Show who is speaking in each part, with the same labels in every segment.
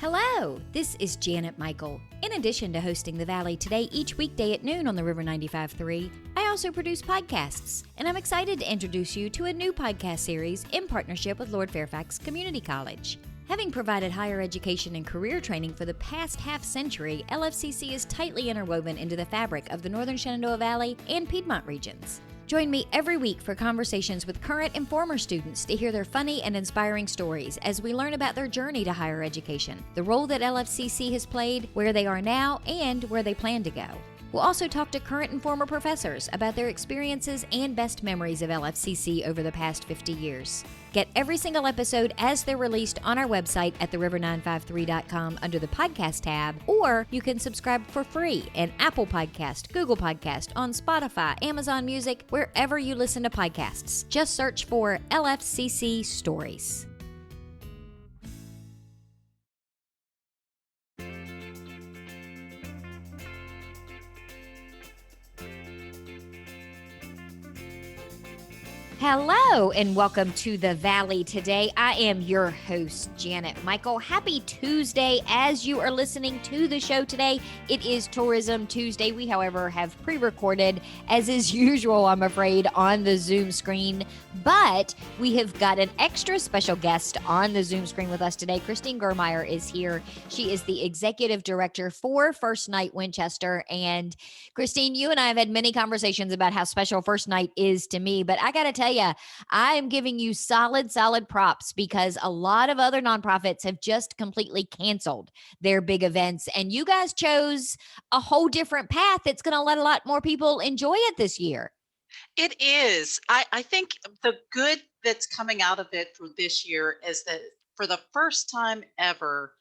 Speaker 1: Hello, this is Janet Michael. In addition to hosting The Valley Today each weekday at noon on the River 95.3, I also produce podcasts, and I'm excited to introduce you to a new podcast series in partnership with Lord Fairfax Community College. Having provided higher education and career training for the past half-century, LFCC is tightly interwoven into the fabric of the Northern Shenandoah Valley and Piedmont regions. Join me every week for conversations with current and former students to hear their funny and inspiring stories as we learn about their journey to higher education, the role that LFCC has played, where they are now, and where they plan to go. We'll also talk to current and former professors about their experiences and best memories of LFCC over the past 50 years. Get every single episode as they're released on our website at theriver953.com under the podcast tab, or you can subscribe for free in Apple Podcast, Google Podcast, on Spotify, Amazon Music, wherever you listen to podcasts. Just search for LFCC Stories. Hello and welcome to The Valley Today. I am your host, Janet Michael. Happy Tuesday as you are listening to the show today. It is Tourism Tuesday. We, however, have pre-recorded, as is usual, I'm afraid, on the Zoom screen. But we have got an extra special guest on the Zoom screen with us today. Christine Germeyer is here. She is the Executive Director for First Night Winchester. And Christine, you and I have had many conversations about how special First Night is to me. But I got to tell you, I am giving you solid props because a lot of other nonprofits have just completely canceled their big events. And you guys chose a whole different path that's going to let a lot more people enjoy it this year.
Speaker 2: It is. I think the good that's coming out of it for this year is that for the first time ever,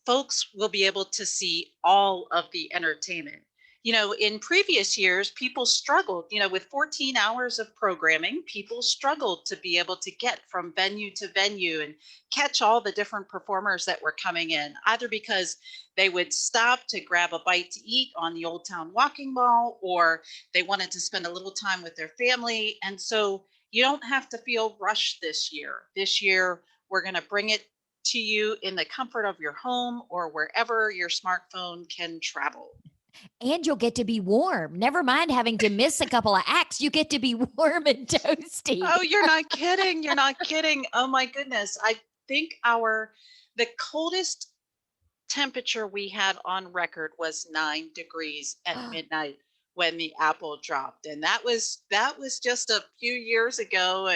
Speaker 2: folks will be able to see all of the entertainment. You know, in previous years, people struggled, with 14 hours of programming, people struggled to be able to get from venue to venue and catch all the different performers that were coming in, either because they would stop to grab a bite to eat on the Old Town Walking Mall, or they wanted to spend a little time with their family. And so you don't have to feel rushed this year. This year, we're going to bring it to you in the comfort of your home or wherever your smartphone can travel.
Speaker 1: And you'll get to be warm. Never mind having to miss a couple of acts. You get to be warm and toasty.
Speaker 2: Oh, you're not kidding. You're not kidding. Oh my goodness. I think the coldest temperature we had on record was 9 degrees at midnight when the apple dropped. And that was just a few years ago.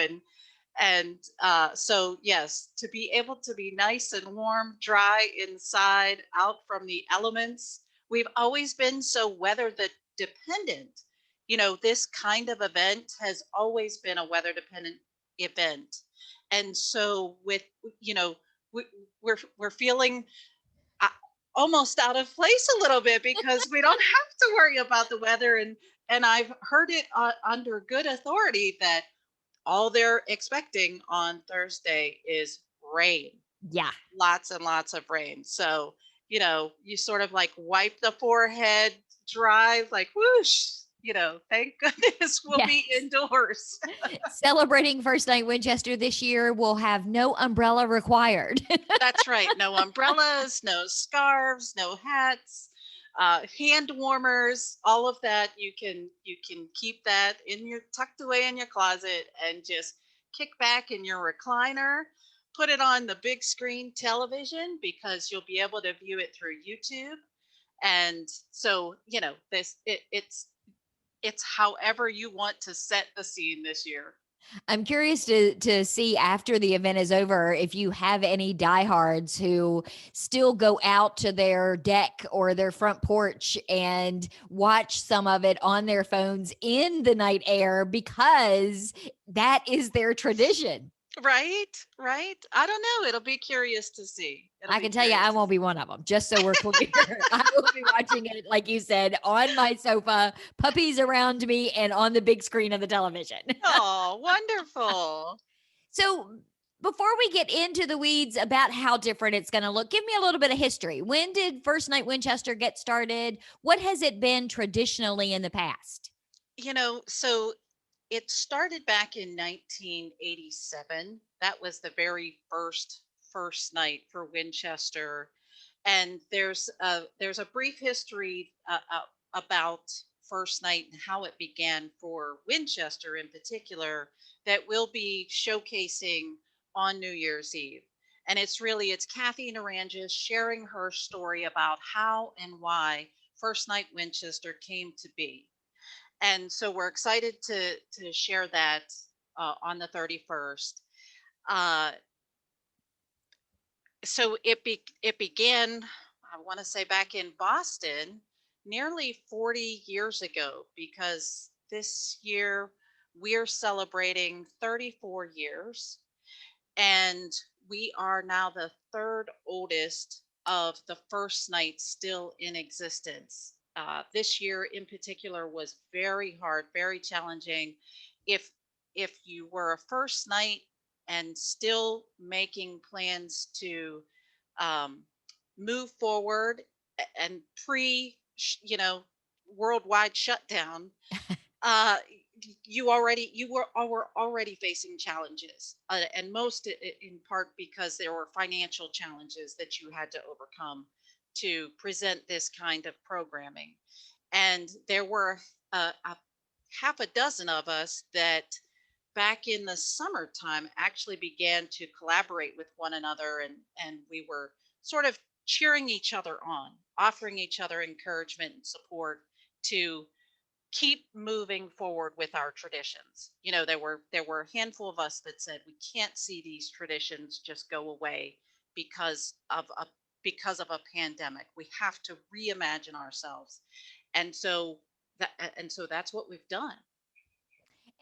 Speaker 2: So yes, to be able to be nice and warm, dry inside, out from the elements. We've always been so weather dependent. This kind of event has always been a weather dependent event. And so we're feeling almost out of place a little bit because we don't have to worry about the weather. And I've heard it under good authority that all they're expecting on Thursday is rain.
Speaker 1: Yeah.
Speaker 2: Lots and lots of rain. So, you sort of like wipe the forehead dry, like whoosh, thank goodness we'll be indoors.
Speaker 1: Celebrating First Night Winchester this year will have no umbrella required.
Speaker 2: That's right. No umbrellas, no scarves, no hats, hand warmers, all of that. You can keep that tucked away in your closet and just kick back in your recliner. Put it on the big screen television because you'll be able to view it through YouTube. And so, it's however you want to set the scene this year.
Speaker 1: I'm curious to see after the event is over if you have any diehards who still go out to their deck or their front porch and watch some of it on their phones in the night air because that is their tradition.
Speaker 2: Right. I don't know. It'll be curious to see.
Speaker 1: I can tell you, I won't be one of them, just so we're clear. I will be watching it, like you said, on my sofa, puppies around me, and on the big screen of the television.
Speaker 2: Oh, wonderful.
Speaker 1: So before we get into the weeds about how different it's going to look, give me a little bit of history. When did First Night Winchester get started? What has it been traditionally in the past?
Speaker 2: So it started back in 1987. That was the very first night for Winchester. And there's a brief history about First Night and how it began for Winchester in particular that we'll be showcasing on New Year's Eve. And it's Kathy Naranjas sharing her story about how and why First Night Winchester came to be. And so we're excited to share that on the 31st. Uh, so it began, I want to say, back in Boston nearly 40 years ago, because this year we're celebrating 34 years, and we are now the third oldest of the first night still in existence. This year in particular was very hard, very challenging. If if you were a first night and still making plans to um, move forward and pre worldwide shutdown, uh, you were already facing challenges, and most in part because there were financial challenges that you had to overcome to present this kind of programming. And there were a half a dozen of us that back in the summertime actually began to collaborate with one another, and we were sort of cheering each other on, offering each other encouragement and support to keep moving forward with our traditions. There were a handful of us that said we can't see these traditions just go away because of a pandemic. We have to reimagine ourselves. And so that's what we've done.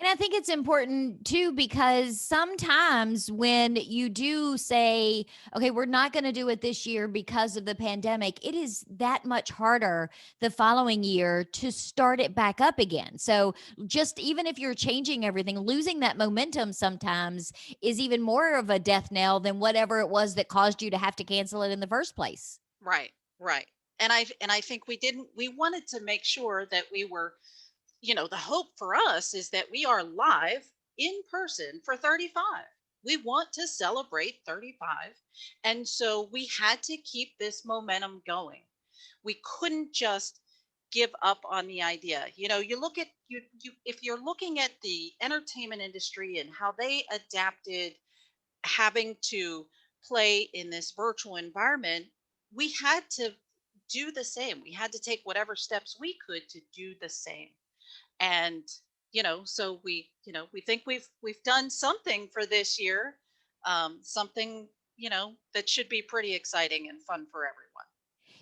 Speaker 1: And I think it's important too, because sometimes when you do say, okay, we're not going to do it this year because of the pandemic, it is that much harder the following year to start it back up again. So, just even if you're changing everything, losing that momentum sometimes is even more of a death knell than whatever it was that caused you to have to cancel it in the first place.
Speaker 2: Right, right. And I think we wanted to make sure that we were, the hope for us is that we are live in person for 35. We want to celebrate 35. And so we had to keep this momentum going. We couldn't just give up on the idea. You look at you if you're looking at the entertainment industry and how they adapted having to play in this virtual environment, we had to do the same. We had to take whatever steps we could to do the same. And so we think we've done something for this year, something that should be pretty exciting and fun for everyone.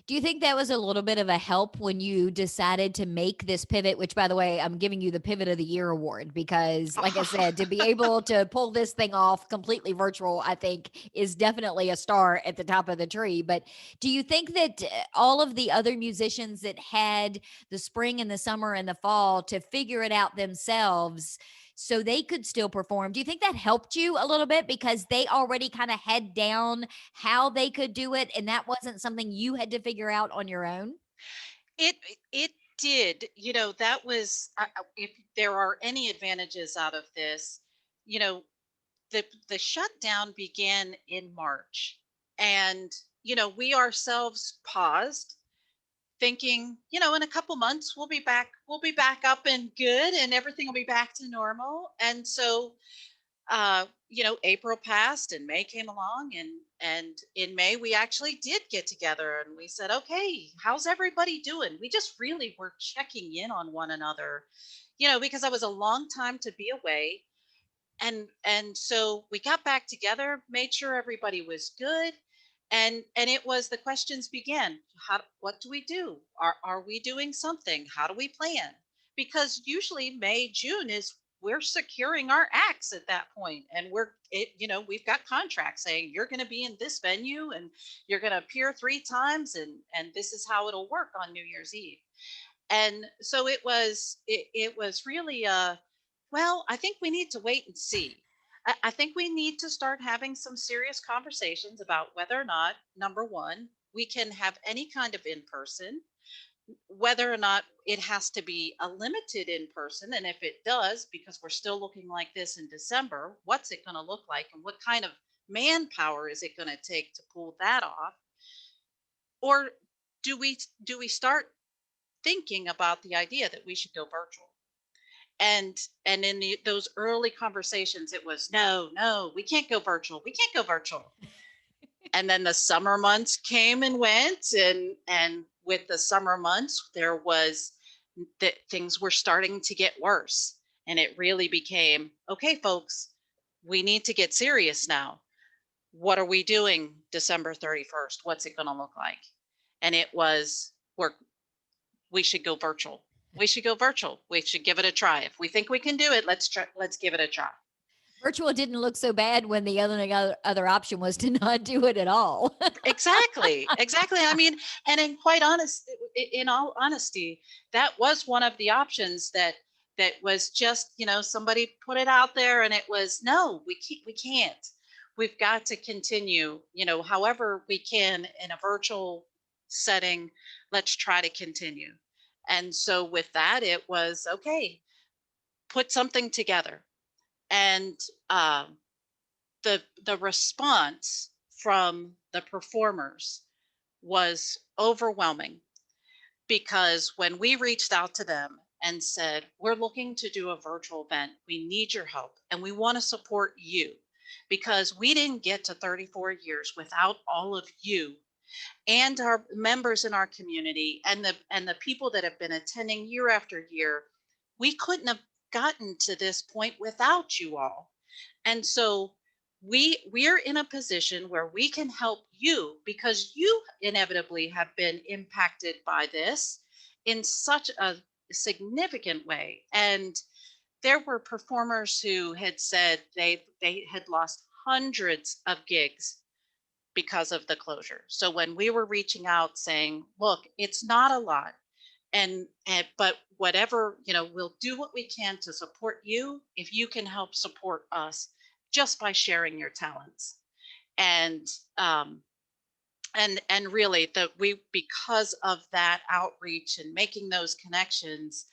Speaker 1: Do you think that was a little bit of a help when you decided to make this pivot? Which, by the way, I'm giving you the Pivot of the Year award because, like I said, to be able to pull this thing off completely virtual, I think is definitely a star at the top of the tree. But do you think that all of the other musicians that had the spring and the summer and the fall to figure it out themselves so they could still perform, do you think that helped you a little bit because they already kind of had down how they could do it and that wasn't something you had to figure out on your own?
Speaker 2: it it did. That was, if there are any advantages out of this, you know the shutdown began in March, and we ourselves paused, thinking, in a couple months we'll be back up and good, and everything will be back to normal. And so, April passed and May came along, and in May we actually did get together and we said, okay, how's everybody doing? We just really were checking in on one another, because that was a long time to be away. And so we got back together, made sure everybody was good, and it was the questions began. What do we do? Are we doing something? How do we plan? Because usually May, June is we're securing our acts at that point, and we've got contracts saying you're going to be in this venue and you're going to appear 3 times, and this is how it'll work on New Year's Eve. And so it was really, well, I think we need to wait and see. I think we need to start having some serious conversations about whether or not, number one, we can have any kind of in person, whether or not it has to be a limited in person. And if it does, because we're still looking like this in December, what's it going to look like? And what kind of manpower is it going to take to pull that off? or do we start thinking about the idea that we should go virtual? And in those early conversations, it was no, no, we can't go virtual. We can't go virtual. And then the summer months came and went, and with the summer months, there was that things were starting to get worse, and it really became, okay, folks, we need to get serious now. What are we doing December 31st? What's it going to look like? And it was, we should go virtual. We should go virtual. We should give it a try. If we think we can do it, let's give it a try.
Speaker 1: Virtual didn't look so bad when the other option was to not do it at all.
Speaker 2: Exactly. Exactly. I mean, and in all honesty, that was one of the options that was just, somebody put it out there, and it was, no, we can't. We've got to continue, however we can in a virtual setting. Let's try to continue. And so with that, it was okay, put something together. And the response from the performers was overwhelming, because when we reached out to them and said, we're looking to do a virtual event, we need your help, and we want to support you, because we didn't get to 34 years without all of you and our members in our community, and the people that have been attending year after year. We couldn't have gotten to this point without you all. And so we're in a position where we can help you, because you inevitably have been impacted by this in such a significant way. And there were performers who had said they had lost hundreds of gigs because of the closure. So when we were reaching out saying, look, it's not a lot, and but whatever, we'll do what we can to support you if you can help support us just by sharing your talents. And and really, that we, because of that outreach and making those connections,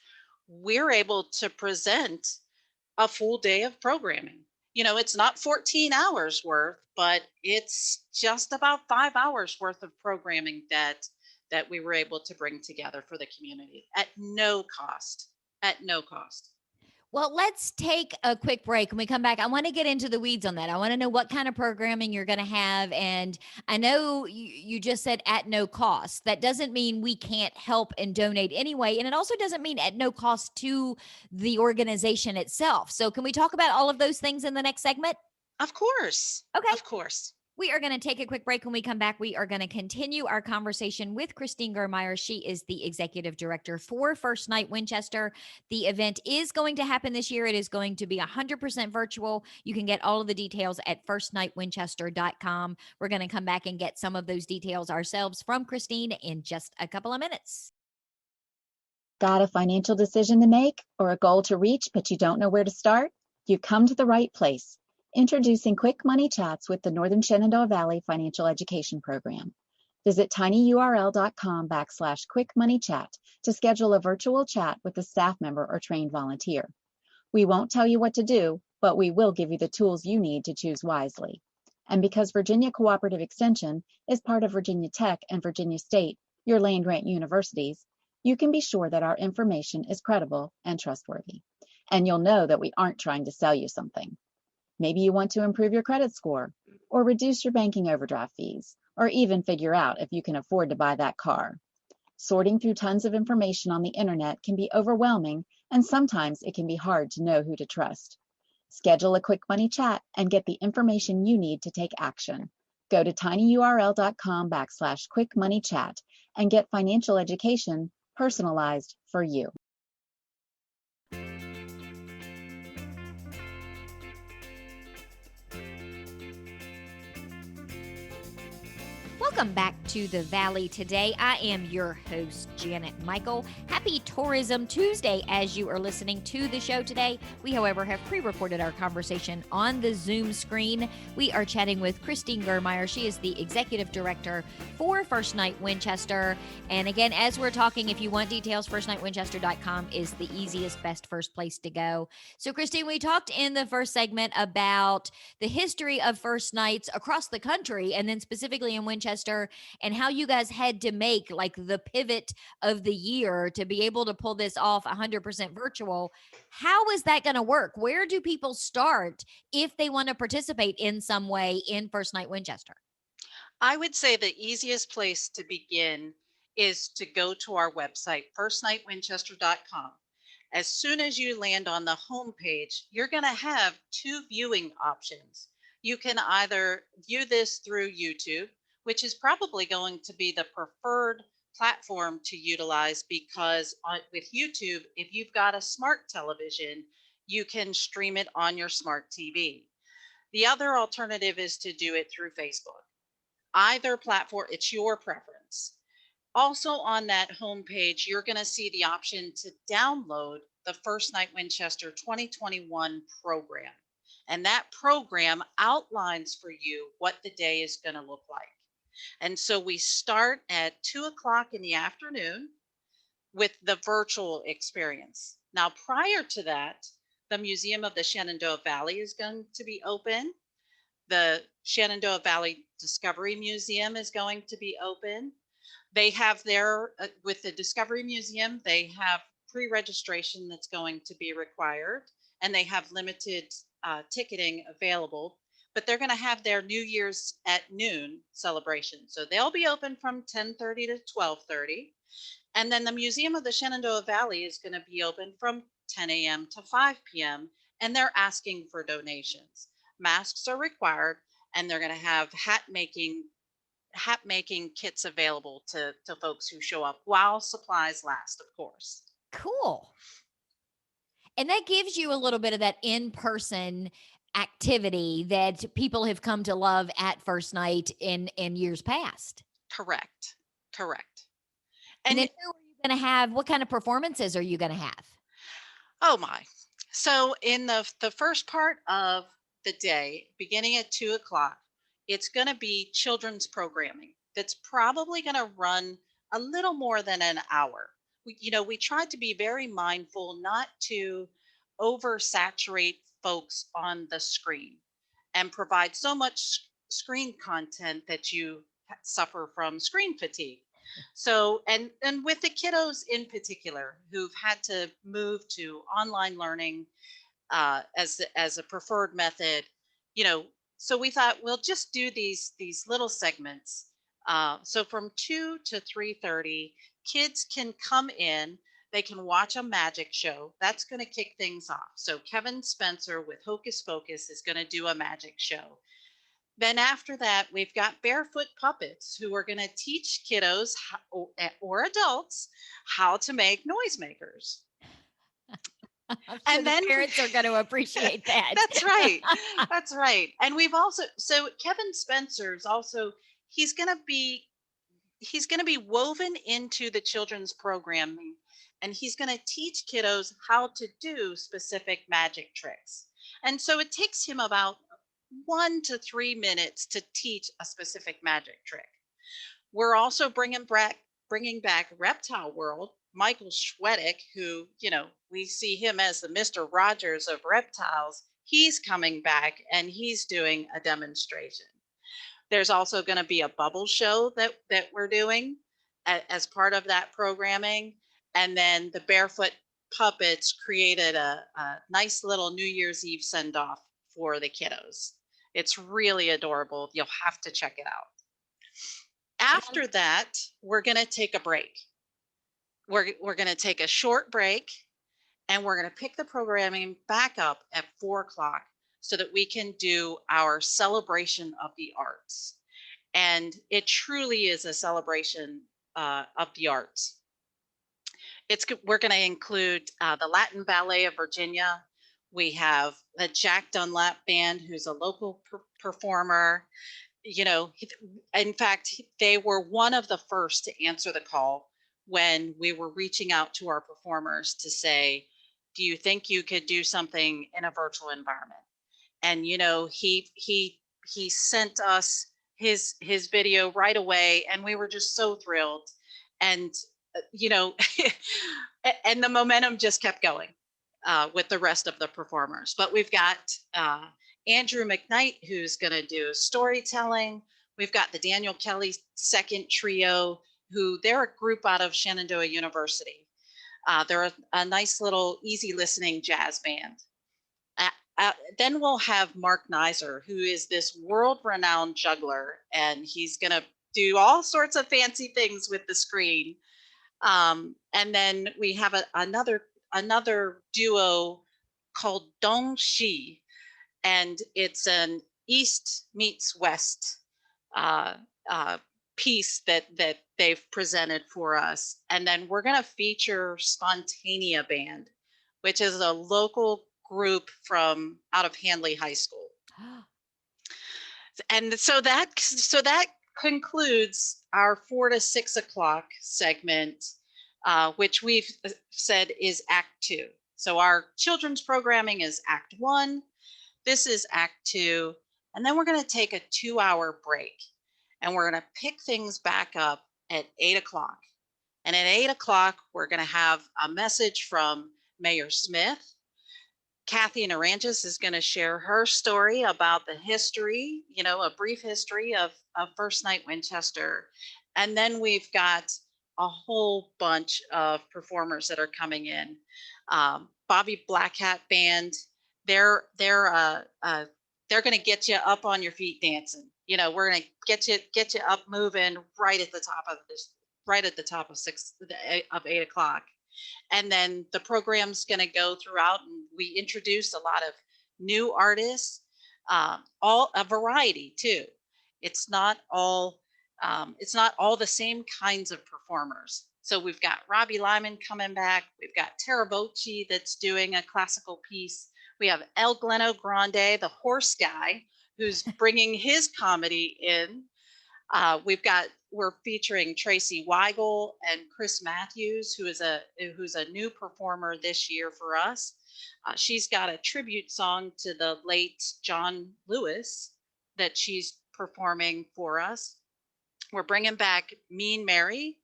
Speaker 2: we're able to present a full day of programming. It's not 14 hours worth, but it's just about 5 hours worth of programming that we were able to bring together for the community at no cost. At no cost.
Speaker 1: Well, let's take a quick break. When we come back, I want to get into the weeds on that. I want to know what kind of programming you're going to have. And I know you just said at no cost. That doesn't mean we can't help and donate anyway. And it also doesn't mean at no cost to the organization itself. So can we talk about all of those things in the next segment?
Speaker 2: Of course.
Speaker 1: Okay.
Speaker 2: Of course.
Speaker 1: We are going to take a quick break. When we come back, we are going to continue our conversation with Christine Germeyer. She is the executive director for First Night Winchester. The event is going to happen this year. It is going to be 100% virtual. You can get all of the details at firstnightwinchester.com. We're going to come back and get some of those details ourselves from Christine in just a couple of minutes.
Speaker 3: Got a financial decision to make or a goal to reach, but you don't know where to start? You've come to the right place. Introducing Quick Money Chats with the Northern Shenandoah Valley Financial Education Program. Visit tinyurl.com/quickmoneychat to schedule a virtual chat with a staff member or trained volunteer. We won't tell you what to do, but we will give you the tools you need to choose wisely. And because Virginia Cooperative Extension is part of Virginia Tech and Virginia State, your land-grant universities, you can be sure that our information is credible and trustworthy. And you'll know that we aren't trying to sell you something. Maybe you want to improve your credit score, or reduce your banking overdraft fees, or even figure out if you can afford to buy that car. Sorting through tons of information on the internet can be overwhelming, and sometimes it can be hard to know who to trust. Schedule a Quick Money Chat and get the information you need to take action. Go to tinyurl.com/quickmoneychat and get financial education personalized for you.
Speaker 1: Welcome back to the Valley today. I am your host, Janet Michael. Happy Tourism Tuesday as you are listening to the show today. We, however, have pre-recorded our conversation on the Zoom screen. We are chatting with Christine Germeyer. She is the executive director for First Night Winchester. And again, as we're talking, if you want details, firstnightwinchester.com is the easiest, best first place to go. So, Christine, we talked in the first segment about the history of First Nights across the country, and then specifically in Winchester Winchester and how you guys had to make like the pivot of the year to be able to pull this off 100% virtual. How is that going to work? Where do people start if they want to participate in some way in First Night Winchester?
Speaker 2: I would say the easiest place to begin is to go to our website, firstnightwinchester.com. As soon as you land on the homepage, you're going to have two viewing options. You can either view this through YouTube, which is probably going to be the preferred platform to utilize because with YouTube, if you've got a smart television, you can stream it on your smart TV. The other alternative is to do it through Facebook. Either platform, it's your preference. Also on that homepage, you're going to see the option to download the First Night Winchester 2021 program. And that program outlines for you what the day is going to look like. And so we start at 2:00 in the afternoon with the virtual experience. Now, prior to that, the Museum of the Shenandoah Valley is going to be open. The Shenandoah Valley Discovery Museum is going to be open. They have with the Discovery Museum, they have pre-registration that's going to be required, and they have limited ticketing available, but they're going to have their New Year's at noon celebration. So they'll be open from 10:30 to 12:30. And then the Museum of the Shenandoah Valley is going to be open from 10 a.m. to 5 p.m. And they're asking for donations. Masks are required, and they're going to have hat making kits available to folks who show up while supplies last, of course.
Speaker 1: Cool. And that gives you a little bit of that in-person activity that people have come to love at First Night in years past.
Speaker 2: Correct.
Speaker 1: And then who are you going to have? What kind of performances are you going to have?
Speaker 2: Oh my. So in the first part of the day, beginning at 2:00, it's going to be children's programming that's probably going to run a little more than an hour. We tried to be very mindful not to oversaturate folks on the screen and provide so much screen content that you suffer from screen fatigue. So, and with the kiddos in particular who've had to move to online learning as a preferred method, so we thought we'll just do these little segments. So from 2 to 3:30, kids can come in. They can watch a magic show. That's going to kick things off. So Kevin Spencer with Hocus Pocus is going to do a magic show. Then after that, we've got barefoot puppets who are going to teach kiddos or adults how to make noisemakers.
Speaker 1: I'm sure then parents are going to appreciate that.
Speaker 2: That's right. And we've also, so Kevin Spencer's also, he's going to be woven into the children's programming, and he's going to teach kiddos how to do specific magic tricks. And so it takes him about 1 to 3 minutes to teach a specific magic trick. We're also bringing back Reptile World. Michael Schwedick, who, we see him as the Mr. Rogers of reptiles, he's coming back and he's doing a demonstration. There's also going to be a bubble show that we're doing as part of that programming. And then the barefoot puppets created a nice little New Year's Eve send-off for the kiddos. It's really adorable. You'll have to check it out. After that, we're going to take a break. We're going to take a short break, and we're going to pick the programming back up at 4:00 so that we can do our celebration of the arts. And it truly is a celebration of the arts. We're going to include the Latin Ballet of Virginia. We have the Jack Dunlap Band, who's a local performer. In fact, they were one of the first to answer the call when we were reaching out to our performers to say, do you think you could do something in a virtual environment? And, he sent us his video right away, and we were just so thrilled. And, and the momentum just kept going with the rest of the performers. But we've got Andrew McKnight, who's going to do storytelling. We've got the Daniel Kelly Second Trio, who they're a group out of Shenandoah University. They're a nice little easy listening jazz band. Then we'll have Mark Nizer, who is this world-renowned juggler, and he's going to do all sorts of fancy things with the screen. And then we have another duo called Dong Shi, and it's an East meets West uh, piece that they've presented for us. And then we're going to feature Spontanea Band, which is a local group from out of Handley High School. And so that concludes our 4 to 6 o'clock segment, which we've said is Act 2. So our children's programming is Act 1. This is Act 2. And then we're going to take a 2-hour break. And we're going to pick things back up at 8 o'clock. And at 8 o'clock, we're going to have a message from Mayor Smith. Kathy Naranjas is going to share her story about the history, a brief history of First Night Winchester. And then we've got a whole bunch of performers that are coming in. Bobby Black Hat Band, they're going to get you up on your feet dancing. We're going to get you up moving right at the top of 8 o'clock. And then the program's going to go throughout, and we introduce a lot of new artists, all a variety too. It's not all the same kinds of performers. So we've got Robbie Lyman coming back. We've got Tara Bochi that's doing a classical piece. We have El Gleno Grande, the horse guy, who's bringing his comedy in. We're featuring Tracy Weigel and Chris Matthews, who's a new performer this year for us. She's got a tribute song to the late John Lewis that she's performing for us. We're bringing back Mean Mary.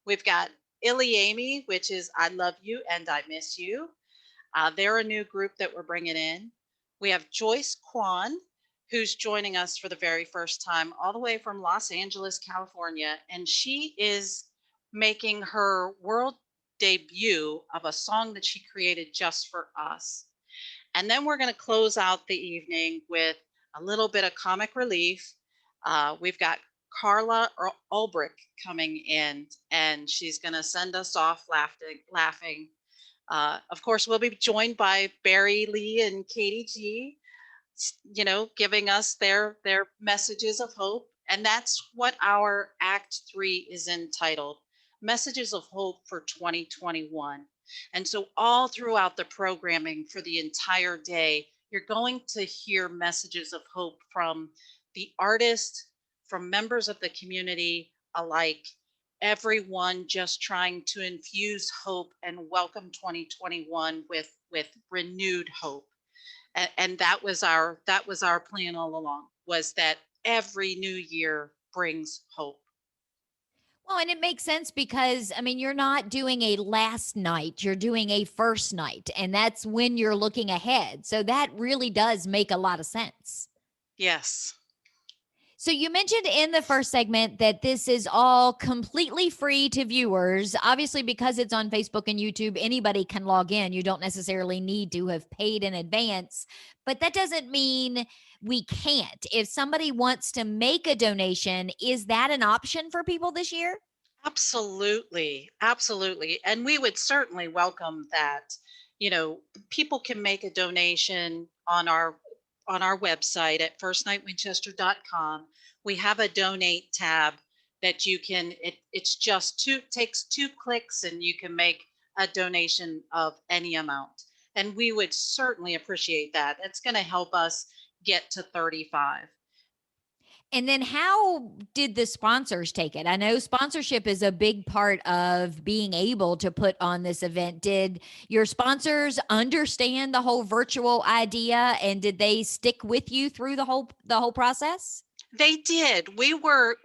Speaker 2: We've got Illy Amy, which is I Love You and I Miss You. They're a new group that we're bringing in. We have Joyce Kwan, who's joining us for the very first time, all the way from Los Angeles, California. And she is making her world debut of a song that she created just for us. And then we're going to close out the evening with a little bit of comic relief. We've got Carla Ulbrich coming in, and she's going to send us off laughing. Of course, we'll be joined by Barry Lee and Katie G, giving us their messages of hope. And that's what our Act 3 is entitled, Messages of Hope for 2021. And so all throughout the programming for the entire day, you're going to hear messages of hope from the artists, from members of the community alike, everyone just trying to infuse hope and welcome 2021 with renewed hope. And that was our plan all along, was that every new year brings hope.
Speaker 1: Well, and it makes sense because, you're not doing a last night, you're doing a first night, and that's when you're looking ahead. So that really does make a lot of sense.
Speaker 2: Yes.
Speaker 1: So you mentioned in the first segment that this is all completely free to viewers. Obviously, because it's on Facebook and YouTube, anybody can log in. You don't necessarily need to have paid in advance, but that doesn't mean we can't. If somebody wants to make a donation, is that an option for people this year?
Speaker 2: Absolutely. Absolutely. And we would certainly welcome that. People can make a donation on our website at firstnightwinchester.com. We have a donate tab that you can, it's just takes 2 clicks and you can make a donation of any amount. And we would certainly appreciate that. It's going to help us get to 35.
Speaker 1: And then how did the sponsors take it? I know sponsorship is a big part of being able to put on this event. Did your sponsors understand the whole virtual idea, and did they stick with you through the whole process?
Speaker 2: They did. We were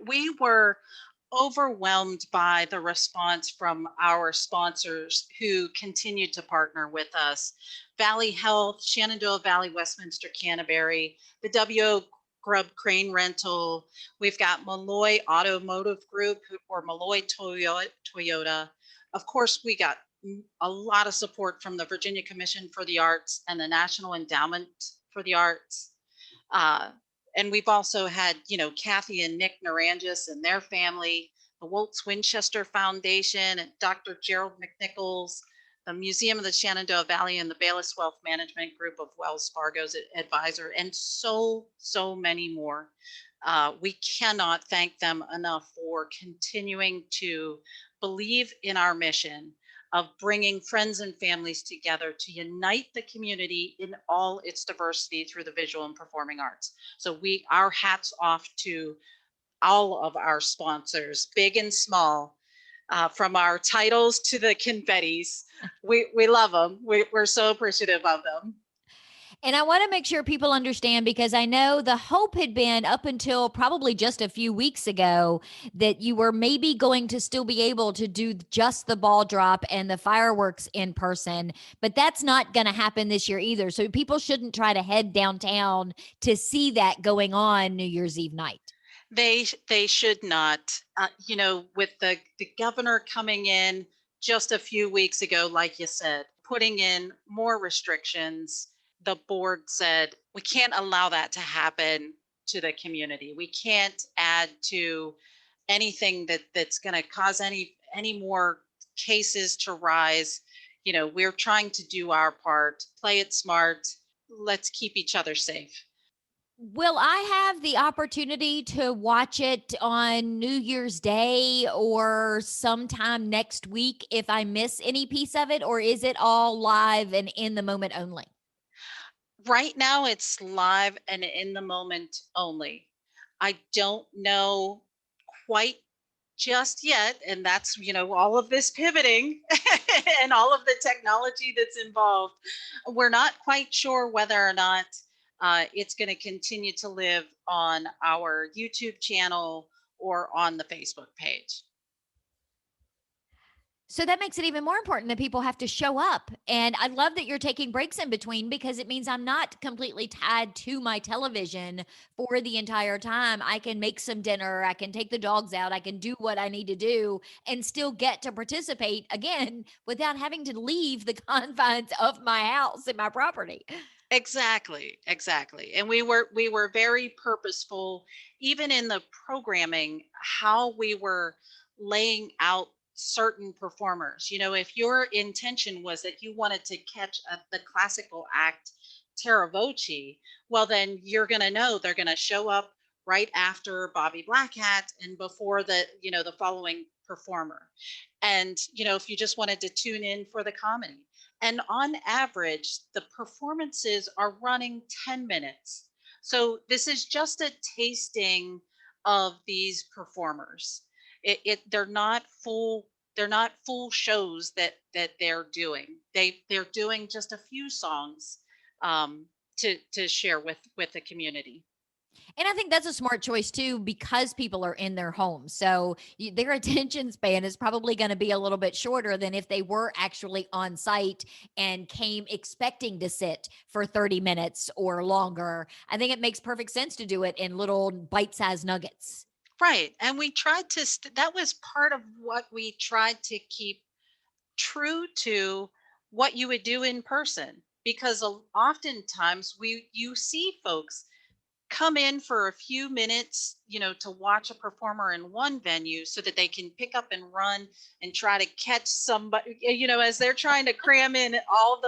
Speaker 2: overwhelmed by the response from our sponsors who continued to partner with us. Valley Health, Shenandoah Valley, Westminster, Canterbury, the Grubb Crane Rental. We've got Malloy Automotive Group or Malloy Toyota. Of course, we got a lot of support from the Virginia Commission for the Arts and the National Endowment for the Arts. And we've also had, Kathy and Nick Narangis and their family, the Woltz Winchester Foundation, and Dr. Gerald McNichols, the Museum of the Shenandoah Valley, and the Bayless Wealth Management Group of Wells Fargo's advisor, and so many more. We cannot thank them enough for continuing to believe in our mission of bringing friends and families together to unite the community in all its diversity through the visual and performing arts. So our hats off to all of our sponsors, big and small, from our titles to the confettis. We love them. We're so appreciative of them.
Speaker 1: And I want to make sure people understand, because I know the hope had been up until probably just a few weeks ago that you were maybe going to still be able to do just the ball drop and the fireworks in person, but that's not going to happen this year either. So people shouldn't try to head downtown to see that going on New Year's Eve night.
Speaker 2: They should not. With the governor coming in just a few weeks ago, like you said, putting in more restrictions, the board said, we can't allow that to happen to the community. We can't add to anything that's going to cause any more cases to rise. We're trying to do our part, play it smart. Let's keep each other safe.
Speaker 1: Will I have the opportunity to watch it on New Year's Day or sometime next week if I miss any piece of it, or is it all live and in the moment only?
Speaker 2: Right now, it's live and in the moment only. I don't know quite just yet, and that's, all of this pivoting and all of the technology that's involved. We're not quite sure whether or not it's going to continue to live on our YouTube channel or on the Facebook page.
Speaker 1: So that makes it even more important that people have to show up. And I love that you're taking breaks in between, because it means I'm not completely tied to my television for the entire time. I can make some dinner, I can take the dogs out, I can do what I need to do and still get to participate again without having to leave the confines of my house and my property.
Speaker 2: Exactly. And we were very purposeful, even in the programming, how we were laying out certain performers. If your intention was that you wanted to catch the classical act Terra Voce, well, then you're going to know they're going to show up right after Bobby Blackhat and before the following performer. And, if you just wanted to tune in for the comedy. And on average, the performances are running 10 minutes. So this is just a tasting of these performers. They're not full shows that they're doing. They're doing just a few songs to share with the community.
Speaker 1: And I think that's a smart choice too, because people are in their homes. So their attention span is probably going to be a little bit shorter than if they were actually on site and came expecting to sit for 30 minutes or longer. I think it makes perfect sense to do it in little bite-sized nuggets.
Speaker 2: Right. And we tried to, that was part of what we tried to keep true to what you would do in person, because oftentimes you see folks come in for a few minutes, to watch a performer in one venue so that they can pick up and run and try to catch somebody, as they're trying to cram in all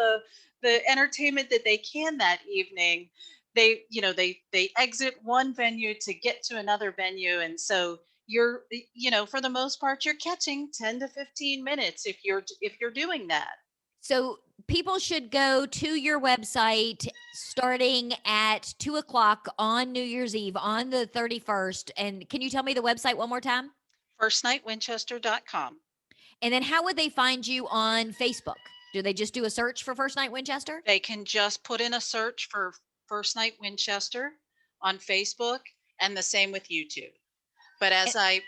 Speaker 2: the entertainment that they can that evening. They exit one venue to get to another venue. And so you're, for the most part, you're catching 10 to 15 minutes if you're doing that.
Speaker 1: So people should go to your website starting at 2:00 on New Year's Eve on the 31st. And can you tell me the website one more time?
Speaker 2: firstnightwinchester.com.
Speaker 1: And then how would they find you on Facebook? Do they just do a search for First Night Winchester?
Speaker 2: They can just put in a search for First Night Winchester on Facebook, and the same with YouTube. But as I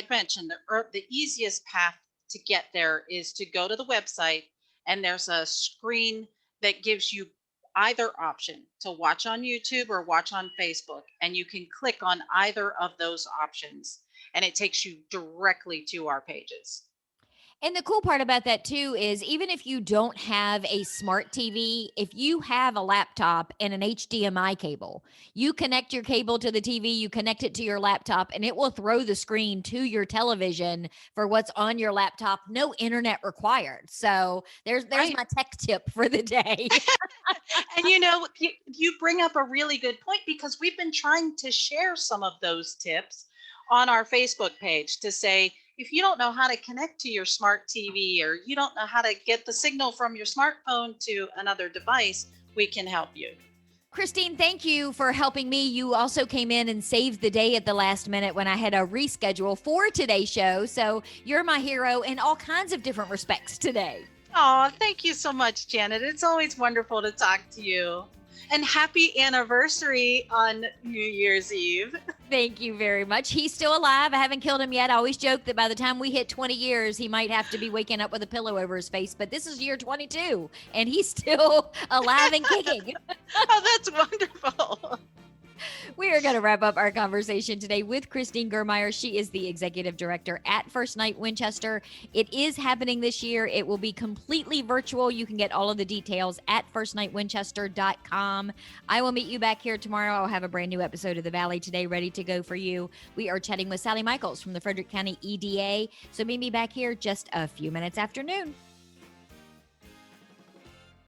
Speaker 2: mentioned, the easiest path to get there is to go to the website, and there's a screen that gives you either option to watch on YouTube or watch on Facebook, and you can click on either of those options, and it takes you directly to our pages.
Speaker 1: And the cool part about that too is even if you don't have a smart TV, if you have a laptop and an HDMI cable, you connect your cable to the TV, you connect it to your laptop, and it will throw the screen to your television for what's on your laptop. No internet required. So there's
Speaker 2: Right.
Speaker 1: my tech tip for the day.
Speaker 2: And you bring up a really good point, because we've been trying to share some of those tips on our Facebook page to say, if you don't know how to connect to your smart TV, or you don't know how to get the signal from your smartphone to another device, we can help you.
Speaker 1: Christine, thank you for helping me. You also came in and saved the day at the last minute when I had a reschedule for today's show. So you're my hero in all kinds of different respects today.
Speaker 2: Oh, thank you so much, Janet. It's always wonderful to talk to you. And happy anniversary on New Year's Eve.
Speaker 1: Thank you very much. He's still alive. I haven't killed him yet. I always joke that by the time we hit 20 years, he might have to be waking up with a pillow over his face. But this is year 22, and he's still alive and kicking.
Speaker 2: Oh, that's wonderful.
Speaker 1: We are going to wrap up our conversation today with Christine Germeyer. She is the executive director at First Night Winchester. It is happening this year. It will be completely virtual. You can get all of the details at firstnightwinchester.com. I will meet you back here tomorrow. I'll have a brand new episode of The Valley Today ready to go for you. We are chatting with Sally Michaels from the Frederick County EDA. So meet me back here just a few minutes after noon.